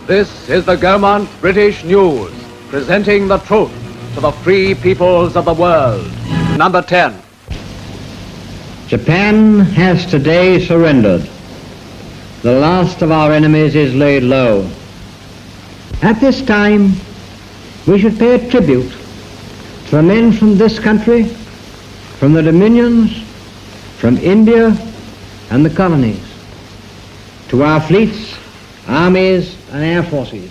This is the Gaurmont British News, presenting the truth to the free peoples of the world. Number 10. Japan has today surrendered. The last of our enemies is laid low. At this time, we should pay a tribute to the men from this country, from the dominions, from India and the colonies, to our fleets, armies and air forces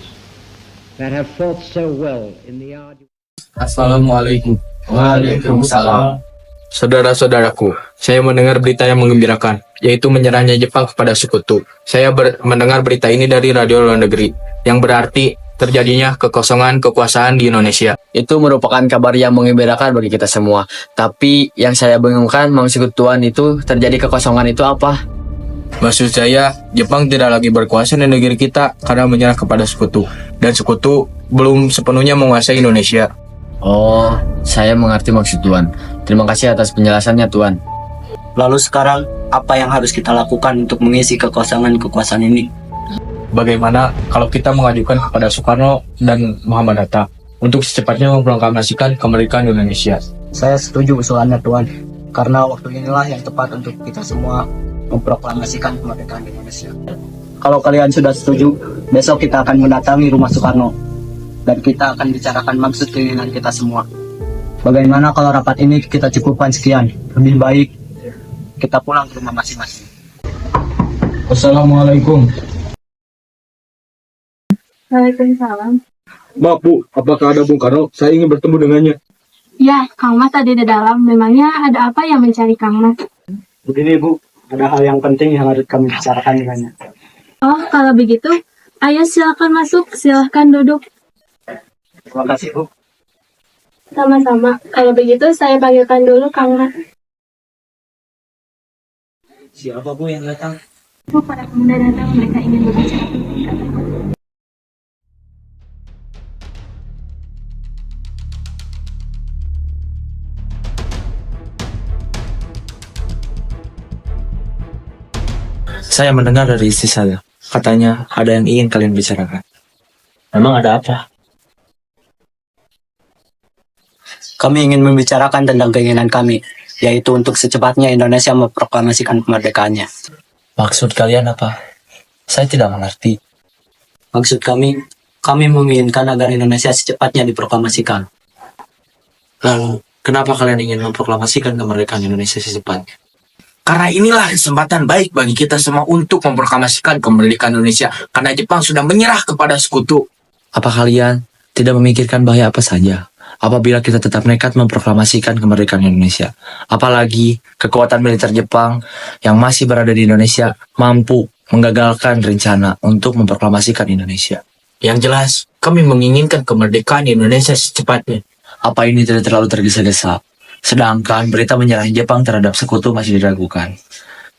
that have fought so well in the arduous... Assalamualaikum. Waalaikumsalam. Saudara-saudaraku, saya mendengar berita yang menggembirakan, yaitu menyerahnya Jepang kepada sekutu. Saya mendengar berita ini dari radio luar negeri, yang berarti terjadinya kekosongan kekuasaan di Indonesia. Itu merupakan kabar yang menggembirakan bagi kita semua. Tapi yang saya bingungkan, persekutuan itu terjadi kekosongan itu apa? Maksud saya, Jepang tidak lagi berkuasa di negeri kita karena menyerah kepada sekutu. Dan sekutu belum sepenuhnya menguasai Indonesia. Oh, saya mengerti maksud Tuan. Terima kasih atas penjelasannya, Tuan. Lalu sekarang, apa yang harus kita lakukan untuk mengisi kekosongan ini? Bagaimana kalau kita mengajukan kepada Soekarno dan Muhammad Hatta untuk secepatnya memproklamasikan kemerdekaan Indonesia? Saya setuju usulannya, Tuan. Karena waktu inilah yang tepat untuk kita semua memproklamasikan kemerdekaan Indonesia. Kalau kalian sudah setuju, besok kita akan mendatangi rumah Soekarno. Dan kita akan bicarakan maksud keinginan kita semua. Bagaimana kalau rapat ini kita cukupkan sekian? Lebih baik kita pulang ke rumah masing-masing. Assalamualaikum. Waalaikumsalam. Maaf Bu, apakah ada Bung Karno? Saya ingin bertemu dengannya. Ya, Kang Mas tadi di dalam. Memangnya ada apa yang mencari Kang Mas? Begini Bu, ada hal yang penting yang harus kami bicarakan dengannya. Oh, kalau begitu, ayo silakan masuk, silakan duduk. Terima kasih Bu. Sama-sama. Kalau begitu, saya panggilkan dulu Kang Mas. Siapa Bu yang datang? Bu, para pemuda datang, mereka ingin berbicara. Saya mendengar dari istri saya. Katanya ada yang ingin kalian bicarakan. Memang ada apa? Kami ingin membicarakan tentang keinginan kami, yaitu untuk secepatnya Indonesia memproklamasikan kemerdekaannya. Maksud kalian apa? Saya tidak mengerti. Maksud kami menginginkan agar Indonesia secepatnya diproklamasikan. Lalu, kenapa kalian ingin memproklamasikan kemerdekaan Indonesia secepatnya? Karena inilah kesempatan baik bagi kita semua untuk memproklamasikan kemerdekaan Indonesia. Karena Jepang sudah menyerah kepada sekutu. Apa kalian tidak memikirkan bahaya apa saja apabila kita tetap nekat memproklamasikan kemerdekaan Indonesia? Apalagi kekuatan militer Jepang yang masih berada di Indonesia mampu menggagalkan rencana untuk memproklamasikan Indonesia. Yang jelas, kami menginginkan kemerdekaan Indonesia secepatnya. Apa ini tidak terlalu tergesa-gesa? Sedangkan berita menyerang Jepang terhadap sekutu masih diragukan.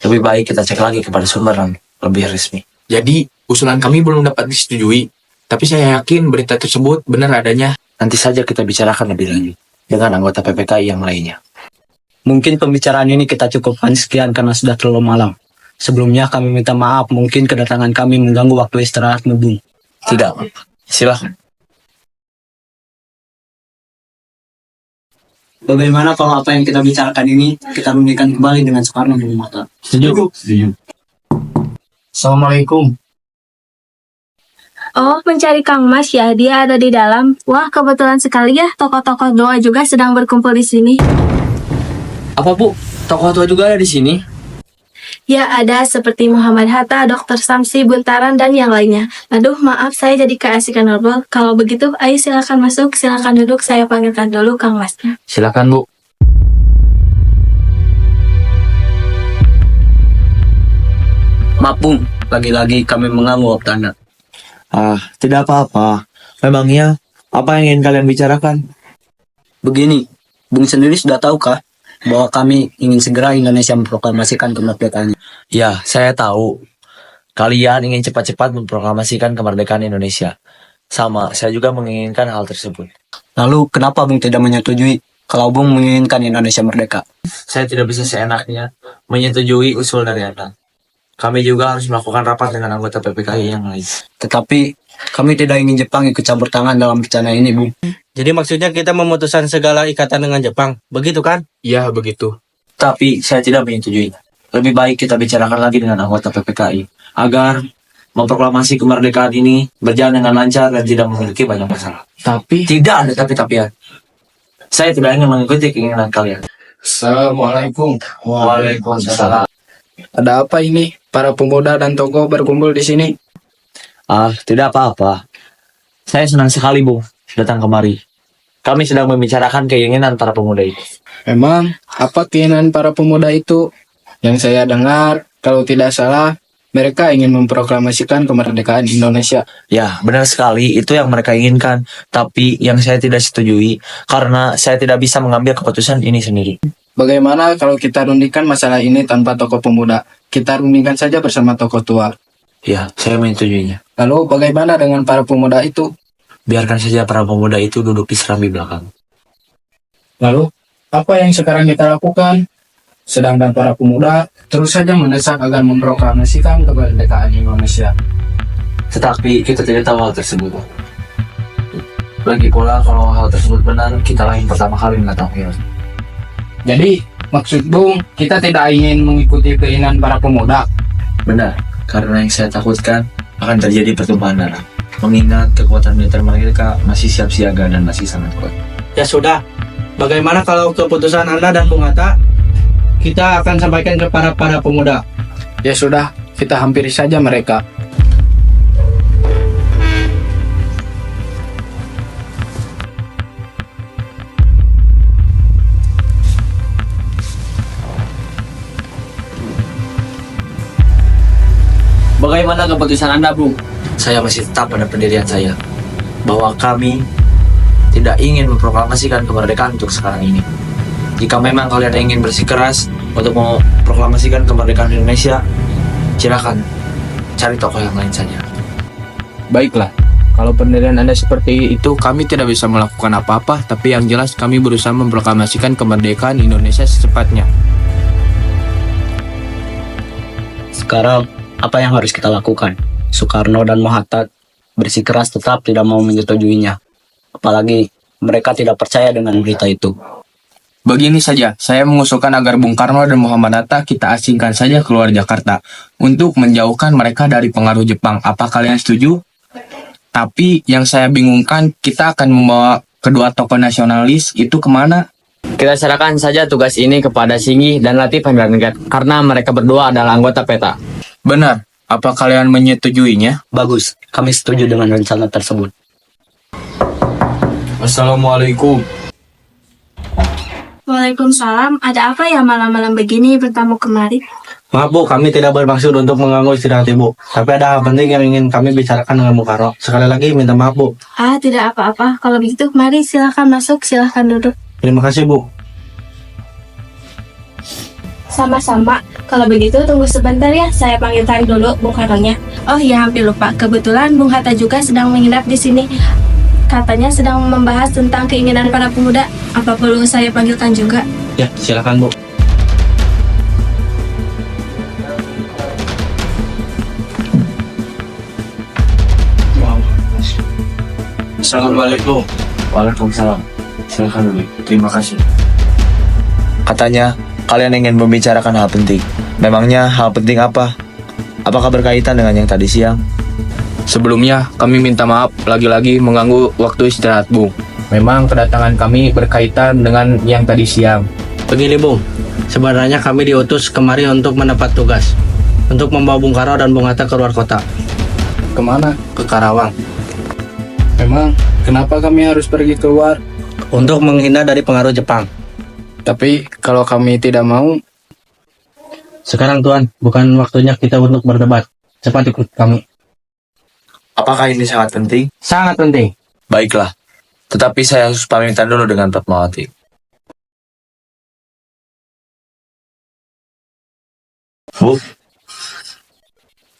Lebih baik kita cek lagi kepada sumber yang lebih resmi. Jadi, usulan kami belum dapat disetujui. Tapi saya yakin berita tersebut benar adanya. Nanti saja kita bicarakan lebih lanjut dengan anggota PPKI yang lainnya. Mungkin pembicaraan ini kita cukupkan sekian karena sudah terlalu malam. Sebelumnya kami minta maaf, mungkin kedatangan kami mengganggu waktu istirahatmu, Bung. Tidak, silakan. Bagaimana kalau apa yang kita bicarakan ini kita runtuhkan kembali dengan Soekarno di mata? Setuju. Assalamualaikum. Oh, mencari Kang Mas ya, dia ada di dalam. Wah, kebetulan sekali ya, tokoh-tokoh doa juga sedang berkumpul di sini. Apa Bu? Tokoh tua juga ada di sini? Ya, ada seperti Muhammad Hatta, Dr. Samsi, Buntaran, dan yang lainnya. Aduh, maaf, saya jadi keasikan ngobrol. Kalau begitu, ayo silakan masuk, silakan duduk, saya panggilkan dulu Kang Masnya. Silakan Bu. Maaf, Bung. Lagi-lagi kami mengganggu waktu Anda. Tidak apa-apa. Memangnya, apa yang ingin kalian bicarakan? Begini, Bung sendiri sudah tahukah bahwa kami ingin segera Indonesia memproklamasikan kemerdekaannya? Ya, saya tahu. Kalian ingin cepat-cepat memproklamasikan kemerdekaan Indonesia. Sama, saya juga menginginkan hal tersebut. Lalu kenapa Bung tidak menyetujui kalau Bung menginginkan Indonesia merdeka? Saya tidak bisa seenaknya menyetujui usul dari Anda. Kami juga harus melakukan rapat dengan anggota PPKI yang lain. Tetapi Kami tidak ingin Jepang ikut campur tangan dalam bencana ini, Bung. Jadi maksudnya kita memutuskan segala ikatan dengan Jepang, begitu kan? Iya, begitu. Tapi saya tidak menyetujui. Lebih baik kita bicarakan lagi dengan anggota PPKI agar memproklamasi kemerdekaan ini berjalan dengan lancar dan tidak memiliki banyak masalah. Tapi Tidak ada tapi-tapian. Saya tidak ingin mengikuti keinginan kalian. Assalamualaikum. Waalaikumsalam. Ada apa ini? Para pemuda dan tokoh berkumpul di sini. Tidak apa-apa. Saya senang sekali, Bung, datang kemari. Kami sedang membicarakan keinginan para pemuda itu. Memang, apa keinginan para pemuda itu? Yang saya dengar, kalau tidak salah, mereka ingin memproklamasikan kemerdekaan Indonesia. Ya, benar sekali. Itu yang mereka inginkan. Tapi yang saya tidak setujui, karena saya tidak bisa mengambil keputusan ini sendiri. Bagaimana kalau kita rundingkan masalah ini tanpa tokoh pemuda? Kita rundingkan saja bersama tokoh tua. Ya, saya menyetujuinya. Lalu bagaimana dengan para pemuda itu? Biarkan saja para pemuda itu duduk di serambi belakang. Lalu, apa yang sekarang kita lakukan? Sedangkan para pemuda terus saja mendesak agar memproklamasikan kemerdekaan Indonesia. Tetapi kita tidak tahu hal tersebut. Lagi pula kalau hal tersebut benar, kita lah yang pertama kali mengetahui. Jadi, maksud Bung, kita tidak ingin mengikuti keinginan para pemuda. Benar, karena yang saya takutkan akan terjadi pertumpahan darah. Mengingat kekuatan militer mereka masih siap siaga dan masih sangat kuat. Ya sudah, bagaimana kalau keputusan Anda dan Bung Hatta kita akan sampaikan ke para pemuda? Ya sudah, kita hampiri saja mereka. bagaimana keputusan Anda, Bung? Saya masih tetap pada pendirian saya bahwa kami tidak ingin memproklamasikan kemerdekaan untuk sekarang ini. Jika memang kalian ingin bersikeras untuk memproklamasikan kemerdekaan Indonesia, silakan cari tokoh yang lain saja. Baiklah, kalau pendirian Anda seperti itu, kami tidak bisa melakukan apa-apa, tapi yang jelas kami berusaha memproklamasikan kemerdekaan Indonesia secepatnya. Sekarang, apa yang harus kita lakukan? Soekarno dan Hatta bersikeras tetap tidak mau menyetujuinya. Apalagi mereka tidak percaya dengan berita itu. Begini saja, saya mengusulkan agar Bung Karno dan Muhammad Hatta kita asingkan saja keluar Jakarta untuk menjauhkan mereka dari pengaruh Jepang. Apa kalian setuju? Tapi yang saya bingungkan, kita akan membawa kedua tokoh nasionalis itu kemana? Kita serahkan saja tugas ini kepada Singgi dan Latif Hamdani karena mereka berdua adalah anggota PETA. Benar, apa kalian menyetujuinya? Bagus, kami setuju dengan rencana tersebut. Assalamualaikum. Waalaikumsalam, ada apa ya malam-malam begini bertamu kemari? Maaf Bu, kami tidak bermaksud untuk mengganggu istirahat Ibu. Tapi ada hal penting yang ingin kami bicarakan dengan Bung Karno. Sekali lagi minta maaf Bu. Tidak apa-apa. Kalau begitu, mari silahkan masuk, silahkan duduk. Terima kasih Bu. Sama-sama. Kalau begitu, tunggu sebentar ya. Saya panggilkan dulu Bung Karno-nya. Oh iya, hampir lupa. Kebetulan Bung Hatta juga sedang menginap di sini. Katanya sedang membahas tentang keinginan para pemuda. Apa perlu saya panggilkan juga? Ya, silakan Bu. Assalamualaikum. Waalaikumsalam. Silakan dulu. Terima kasih. Katanya kalian ingin membicarakan hal penting. Memangnya hal penting apa? Apakah berkaitan dengan yang tadi siang? Sebelumnya, kami minta maaf lagi-lagi mengganggu waktu istirahat Bung. Memang kedatangan kami berkaitan dengan yang tadi siang. Begini Bung, sebenarnya kami diutus kemari untuk mendapat tugas. Untuk membawa Bung Karno dan Bung Hatta keluar kota. Kemana? Ke Karawang. Memang, kenapa kami harus pergi keluar? Untuk menghindar dari pengaruh Jepang. Tapi, kalau kami tidak mau, Sekarang Tuan, bukan waktunya kita untuk berdebat. Cepat ikut kami. Apakah ini sangat penting? Sangat penting. Baiklah. Tetapi saya harus pamitan dulu dengan Fatmawati. Bu,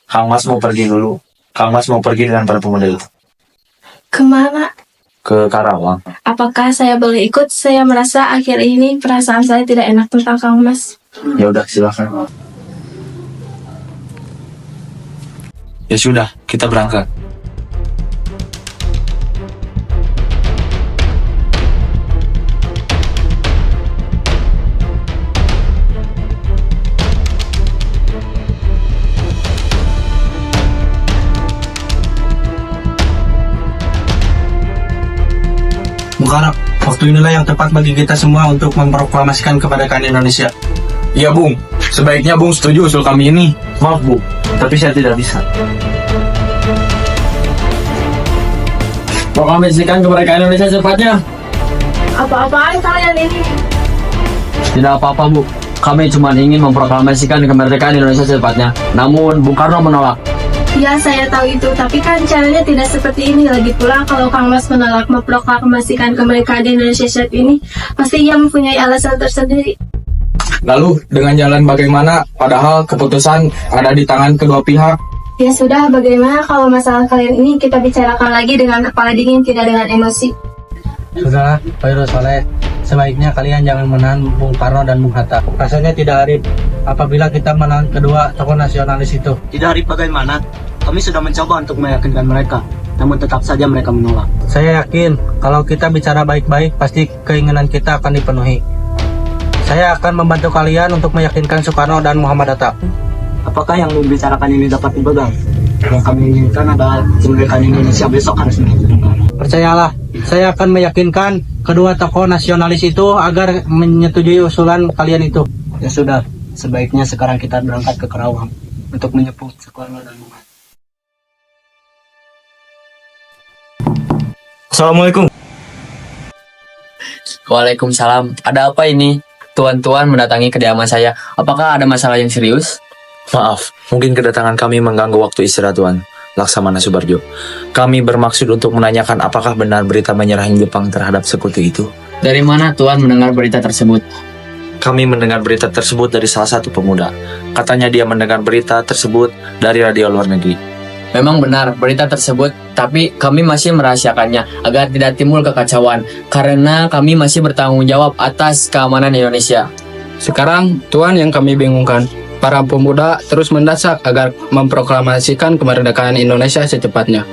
Kang Mas mau pergi dulu. Kang Mas mau pergi dengan para pemuda itu. Kemana? Ke Karawang. Apakah saya boleh ikut? Saya merasa akhir ini perasaan saya tidak enak tentang Kang Mas. Ya udah, silakan. Ya sudah, kita berangkat. waktu inilah yang tepat bagi kita semua untuk memproklamasikan kemerdekaan Indonesia. Iya Bung, sebaiknya Bung setuju usul kami ini. Maaf Bu, tapi saya tidak bisa. Proklamasikan kemerdekaan Indonesia secepatnya. Apa-apaan kalian ini? Tidak apa-apa Bu, kami cuma ingin memproklamasikan kemerdekaan Indonesia secepatnya. Namun Bung Karno menolak. Ya, saya tahu itu, tapi kan caranya tidak seperti ini. Lagi pula, kalau Kang Mas menolak memproklamasikan kemerdekaan Indonesia saat ini, pasti ia mempunyai alasan tersendiri. Lalu dengan jalan bagaimana? Padahal keputusan ada di tangan kedua pihak. Ya sudah, bagaimana kalau masalah kalian ini kita bicarakan lagi dengan kepala dingin, tidak dengan emosi. Sudahlah, Khairul Soleh. Sebaiknya kalian jangan menahan Bung Karno dan Bung Hatta. Rasanya tidak arif apabila kita menahan kedua tokoh nasionalis itu. Tidak arif bagaimana? Kami sudah mencoba untuk meyakinkan mereka, namun tetap saja mereka menolak. Saya yakin kalau kita bicara baik-baik, pasti keinginan kita akan dipenuhi. Saya akan membantu kalian untuk meyakinkan Soekarno dan Muhammad Hatta. Apakah yang membicarakan ini dapat dipegang? Yang kami inginkan adalah kemerdekaan Indonesia besok harus dilaksanakan. Percayalah, saya akan meyakinkan kedua tokoh nasionalis itu agar menyetujui usulan kalian itu. Ya sudah, sebaiknya sekarang kita berangkat ke Karawang untuk menjemput Soekarno dan Muhammad. Assalamualaikum. Waalaikumsalam. Ada apa ini? Tuan-tuan mendatangi kediaman saya. Apakah ada masalah yang serius? Maaf, mungkin kedatangan kami mengganggu waktu istirahat Tuan. Laksamana Subarjo. Kami bermaksud untuk menanyakan apakah benar berita menyerahnya Jepang terhadap sekutu itu. Dari mana Tuan mendengar berita tersebut? Kami mendengar berita tersebut dari salah satu pemuda. Katanya dia mendengar berita tersebut dari radio luar negeri. Memang benar berita tersebut, tapi kami masih merahasiakannya agar tidak timbul kekacauan karena kami masih bertanggung jawab atas keamanan Indonesia. Sekarang, Tuan, yang kami bingungkan, para pemuda terus mendesak agar memproklamasikan kemerdekaan Indonesia secepatnya.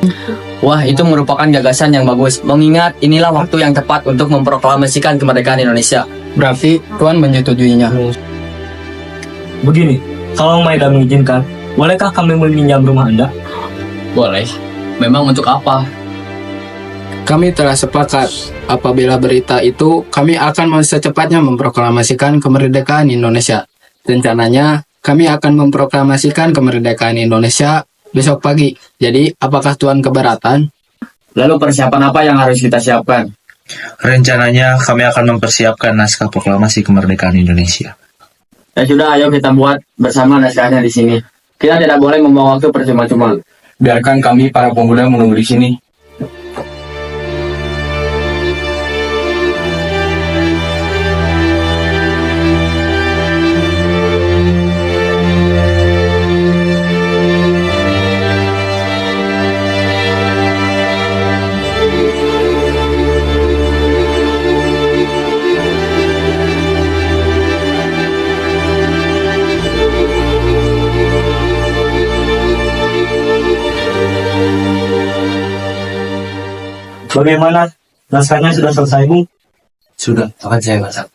Wah, itu merupakan gagasan yang bagus, mengingat inilah waktu yang tepat untuk memproklamasikan kemerdekaan Indonesia. Berarti Tuan menyetujuinya. Begini, kalau Maeda mengizinkan, bolehkah kami meminjam rumah Anda? Boleh. Memang untuk apa? Kami telah sepakat, apabila berita itu, kami akan secepatnya memproklamasikan kemerdekaan Indonesia. Rencananya, kami akan memproklamasikan kemerdekaan Indonesia besok pagi. Jadi, apakah Tuan keberatan? Lalu persiapan apa yang harus kita siapkan? Rencananya kami akan mempersiapkan naskah proklamasi kemerdekaan Indonesia. Ya sudah, ayo kita buat bersama naskahnya di sini. Kita tidak boleh membawa waktu percuma-cuma. Biarkan kami para pemuda menunggu di sini. Bagaimana? Naskahnya sudah selesai, Bung? Sudah, akan saya baca.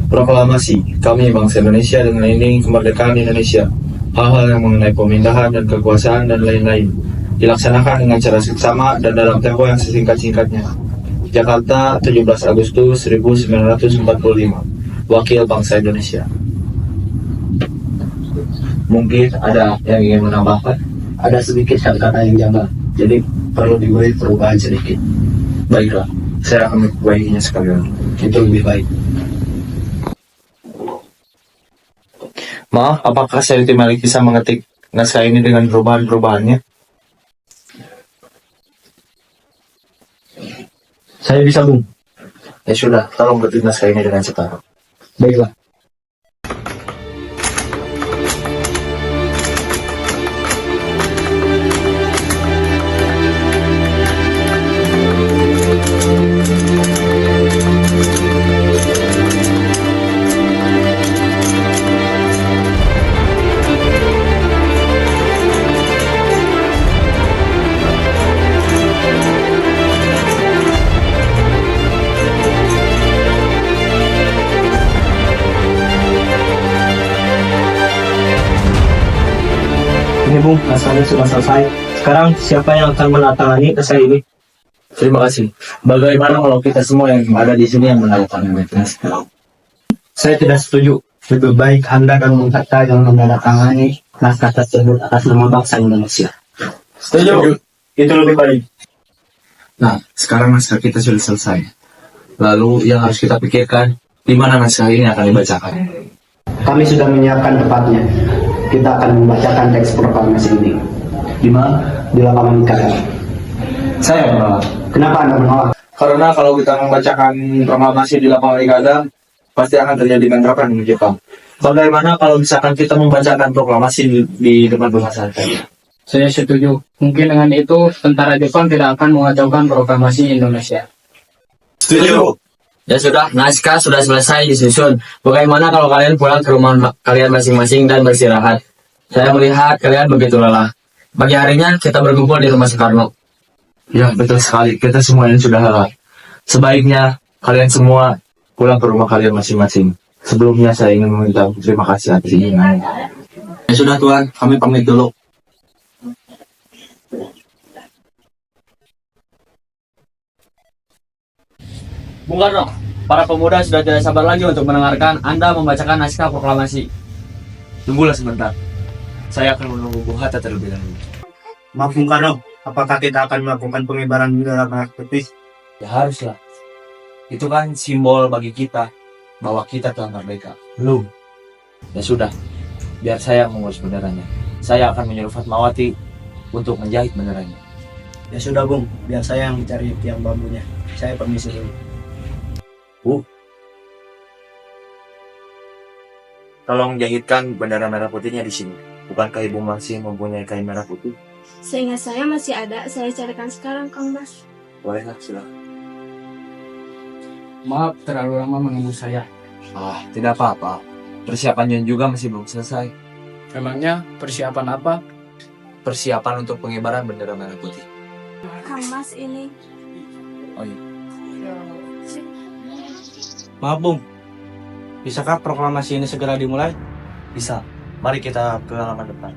Proklamasi, kami bangsa Indonesia dengan ini kemerdekaan Indonesia. Hal-hal yang mengenai pemindahan dan kekuasaan dan lain-lain dilaksanakan dengan cara seksama dan dalam tempo yang sesingkat-singkatnya. Jakarta, 17 Agustus 1945. Wakil Bangsa Indonesia. Mungkin ada yang ingin menambahkan? Ada sedikit kata-kata yang janggal, jadi perlu diberi perubahan sedikit. Baiklah, saya akan memperbaikinya sekalian. Itu lebih baik. Maaf, apakah saya Timali bisa mengetik naskah ini dengan perubahan-perubahannya? Saya bisa, Bung. Ya sudah, tolong ketik naskah ini dengan cepat. Baiklah. Ini Bung, naskahnya sudah selesai. Sekarang siapa yang akan menandatangani naskah ini? Terima kasih. Bagaimana kalau kita semua yang ada di sini yang melakukan naskah? Saya tidak setuju. Lebih baik Anda dan Bung Hatta yang menandatangani naskah tersebut atas nama bangsa Indonesia. Setuju. Itu lebih baik. Nah, sekarang naskah kita sudah selesai. Lalu yang harus kita pikirkan, di mana naskah ini akan dibacakan? Kami sudah menyiapkan tempatnya. Kita akan membacakan teks proklamasi ini. Di mana? Di lapangan IKN. Saya menolak. Kenapa Anda menolak? Karena kalau kita membacakan proklamasi di lapangan Ikadam, pasti akan terjadi bentrokan di Jepang. Bagaimana kalau misalkan kita membacakan proklamasi di depan rumah saja? Saya setuju. Mungkin dengan itu tentara Jepang tidak akan mengacaukan proklamasi Indonesia. Setuju. Ya sudah, naskah sudah selesai disusun. Bagaimana kalau kalian pulang ke rumah kalian masing-masing dan beristirahat? Saya melihat kalian begitu lelah. Pagi harinya kita berkumpul di rumah Soekarno. Ya, betul sekali. Kita semua ini sudah lelah. Sebaiknya kalian semua pulang ke rumah kalian masing-masing. Sebelumnya saya ingin meminta terima kasih atas izinnya. Ya sudah Tuan, kami pamit dulu. Bung Karno, para pemuda sudah tidak sabar lagi untuk mendengarkan Anda membacakan naskah proklamasi. Tunggulah sebentar. Saya akan menunggu Bung Hatta terlebih dahulu. Maaf Bung Karno, apakah kita akan melakukan pengibaran bendera merah putih? Ya haruslah. Itu kan simbol bagi kita bahwa kita telah merdeka. Belum. Ya sudah, biar saya mengurus benderanya. Saya akan menyuruh Fatmawati untuk menjahit benderanya. Ya sudah Bung, biar saya yang mencari tiang bambunya. Saya permisi dulu. Tolong jahitkan bendera merah putihnya di sini. Bukankah Ibu masih mempunyai kain merah putih? Seingat saya masih ada, saya carikan sekarang, Kang Mas. Bolehlah, silakan. Maaf terlalu lama menunggu saya. Ah, tidak apa-apa. Persiapannya juga masih belum selesai. Emangnya persiapan apa? Persiapan untuk pengibaran bendera merah putih. Kang Mas ini. Oh iya. Maaf Bung, bisakah proklamasi ini segera dimulai? Bisa. Mari kita ke halaman depan.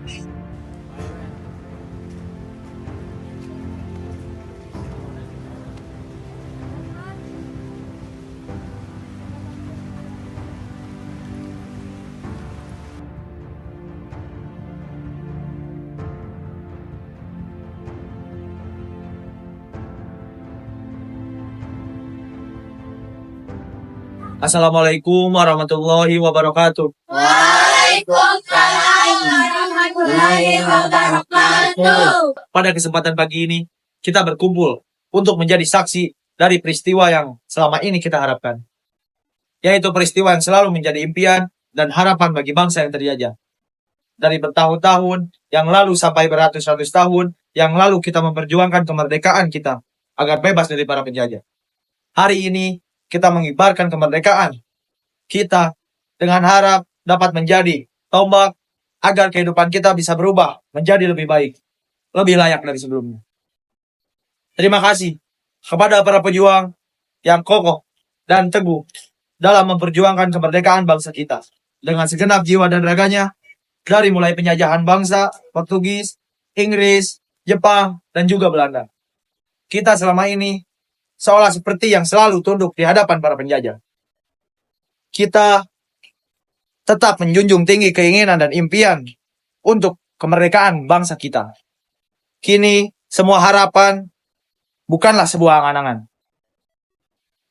Assalamualaikum warahmatullahi wabarakatuh. Pada kesempatan pagi ini, kita berkumpul untuk menjadi saksi dari peristiwa yang selama ini kita harapkan. Yaitu peristiwa yang selalu menjadi impian dan harapan bagi bangsa yang terjajah. Dari bertahun-tahun yang lalu sampai beratus-ratus tahun yang lalu kita memperjuangkan kemerdekaan kita agar bebas dari para penjajah. Hari ini kita mengibarkan kemerdekaan kita dengan harap dapat menjadi tombak agar kehidupan kita bisa berubah menjadi lebih baik, lebih layak dari sebelumnya. Terima kasih kepada para pejuang yang kokoh dan teguh dalam memperjuangkan kemerdekaan bangsa kita dengan segenap jiwa dan raganya, dari mulai penjajahan bangsa Portugis, Inggris, Jepang, dan juga Belanda. Kita selama ini seolah seperti yang selalu tunduk di hadapan para penjajah. Kita tetap menjunjung tinggi keinginan dan impian untuk kemerdekaan bangsa kita. Kini, semua harapan bukanlah sebuah angan-angan,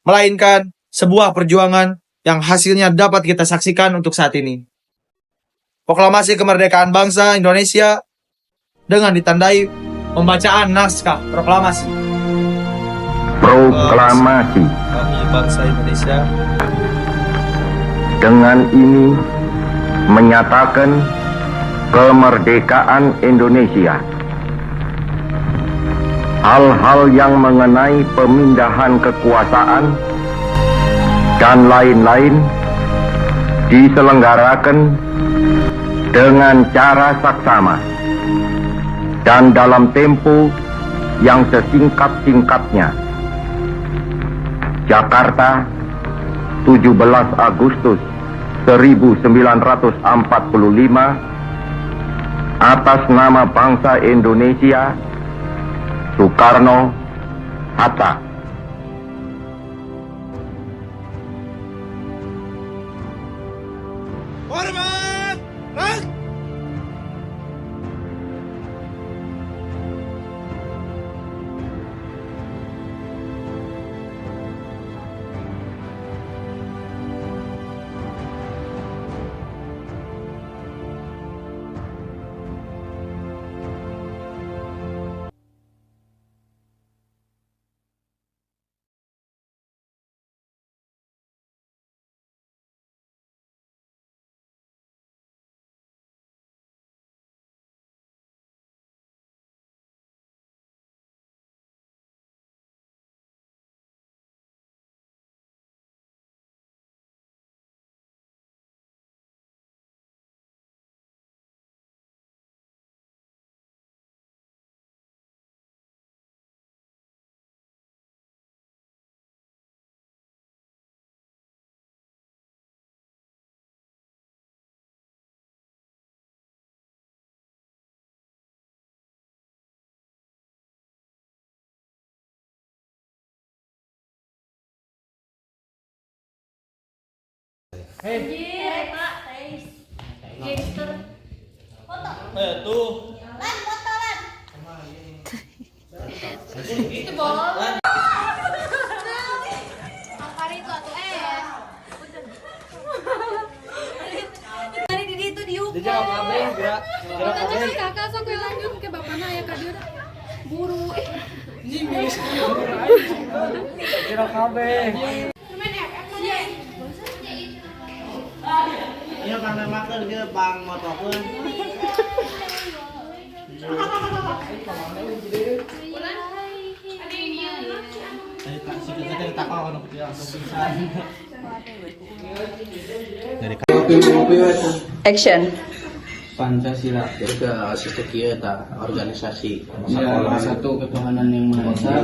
melainkan sebuah perjuangan yang hasilnya dapat kita saksikan untuk saat ini. Proklamasi kemerdekaan bangsa Indonesia dengan ditandai pembacaan naskah proklamasi. Proklamasi. Kami bangsa Indonesia Dengan ini menyatakan kemerdekaan Indonesia. Hal-hal yang mengenai pemindahan kekuasaan dan lain-lain diselenggarakan dengan cara saksama dan dalam tempo yang sesingkat-singkatnya. Jakarta, 17 Agustus 1945, atas nama bangsa Indonesia, Soekarno, Hatta. Kakak sok lanjut ke bapaknya ya kak dia buru Kira kabeh. Iya karena makan dia bang motokeun. Action. Pancasila Jadi sistem kieu eta organisasi ya, satu ketuhanan yang maha esa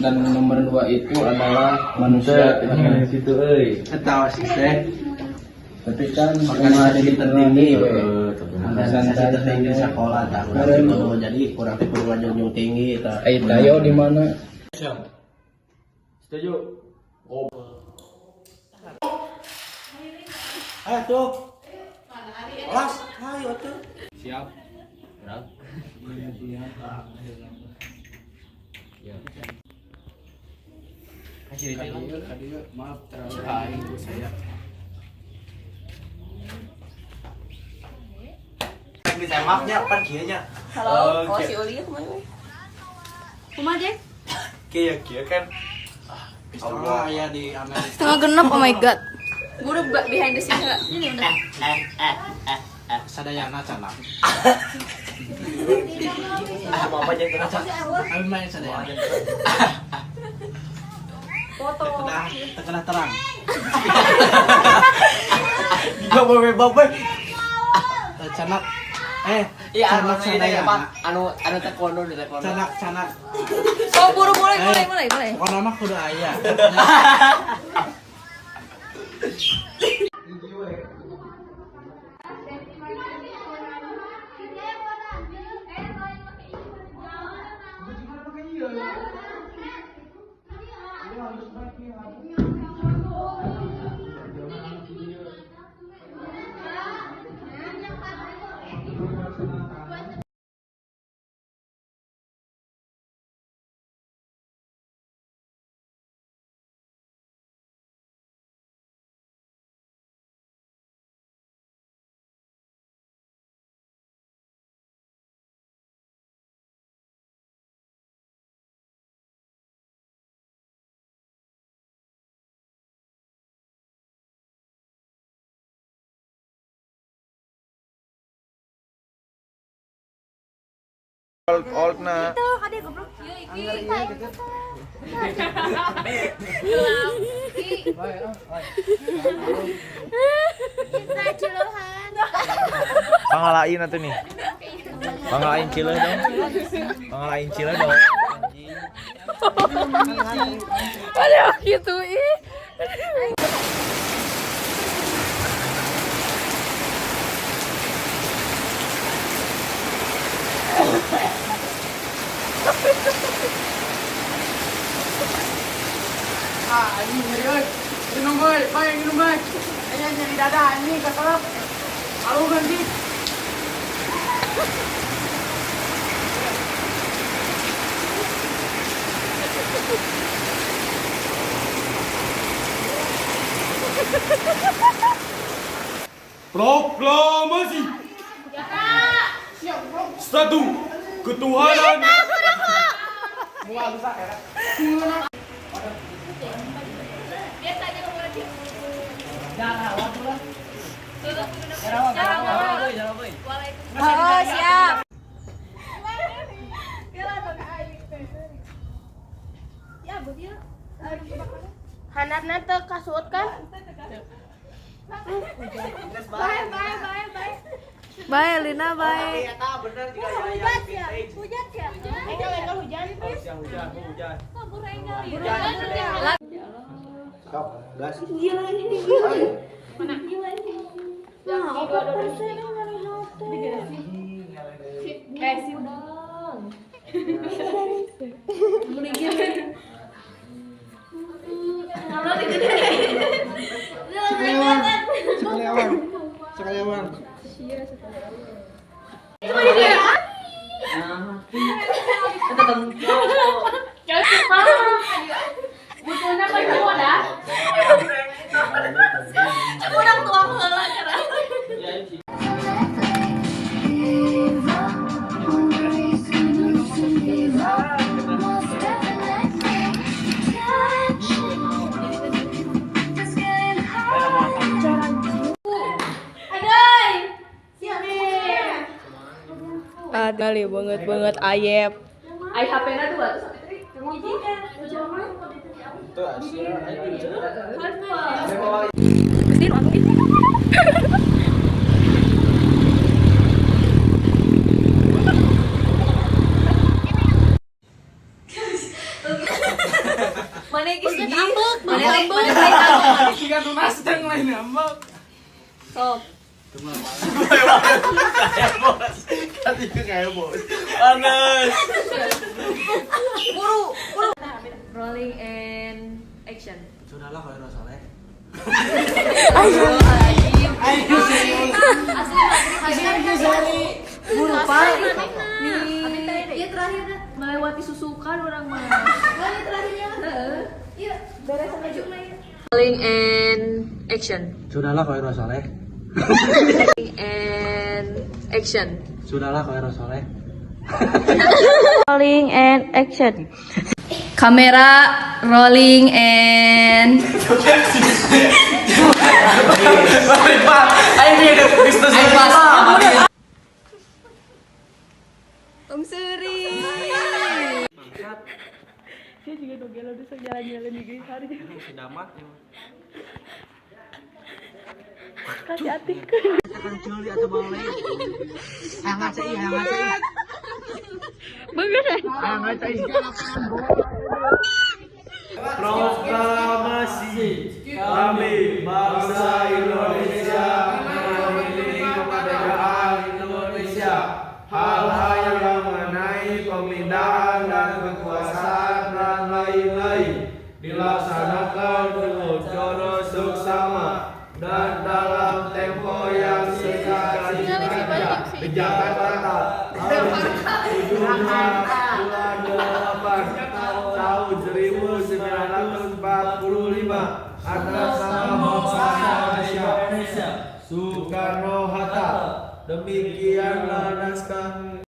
dan nomor 2 itu adalah manusia situ euy. Eta sistem tapi kan organisasi tertinggi organisasi tertinggi sekolah tah gitu. Jadi kurang perlu junjung tinggi eta. Tayo di mana? Setuju. Ayo tuh. Las, ayo tuh. Siap. Gerak. Maaf terlalu hari ibu saya. Ditembaknya apa kieunya? Halo, oh si Uli kemana? Kumaha Jack? Kieu kan. Allah ya di Amerika. Setengah genap, oh my god. Guru behind the scene ini udah. Sadayana cenah. Apa aja yang terasa? Ayo main sadayana. Foto. Tengah terang. Babe. Canak. Iya, canak sadayana. anu taekwondo di taekwondo. Canak. So buru mulai. Pokoknya mah kudu aya. Old na. Itu kadek goblok. Iki. Pangalain atuh nih. Pangalain cileuh dong. Pangalain cileuh dong. Ada gitu ih. Anjing ngeri euy. Minum euy, bae minum bae. Aya nyeri dada anjing keselep. Alu ganti. Proklamasi. Satu ketuhanan. Oh, siap. Handapna teu kasut kan? Bae, Lina bae. Hujan ya? Hujan ya? Enggal hujan. Hujan. Kurang tuang heula cara. Kali banget ayep. Ai HP-na 2 terus Mana geus ngambek, Mana ngambek. Siga tunas jeung lain ngambek. Sok. Tadi kayak bos. Panas. Buru. Rolling and action. Sudahlah kalau Rosoleh. Buru Pak. Iya terakhir melewati susukan orang mah. Ini terakhirnya. Iya, beres maju main. Rolling and action. Sudahlah kalau Rosoleh. Rolling and action. Sudahlah kalau Rosoleh. Rolling and action. Kamera rolling and Om Suri. Dia juga dogel udah jalan-jalan di hari. Sedamat. Kasih hati. Kecil di atas balai. Hangat sih. Beneran. Hangat sih. Proklamasi kami bangsa Indonesia memiliki kemerdekaan Indonesia. Hal-hal yang mengenai pemindahan dan kekuasaan dan lain-lain dilaksanakan dengan cara seksama dan dalam tempo yang singkat. Di Jakarta tahun 7 bulan 8 tahun 1945 atas nama bangsa Indonesia Soekarno Hatta. Demikianlah naskah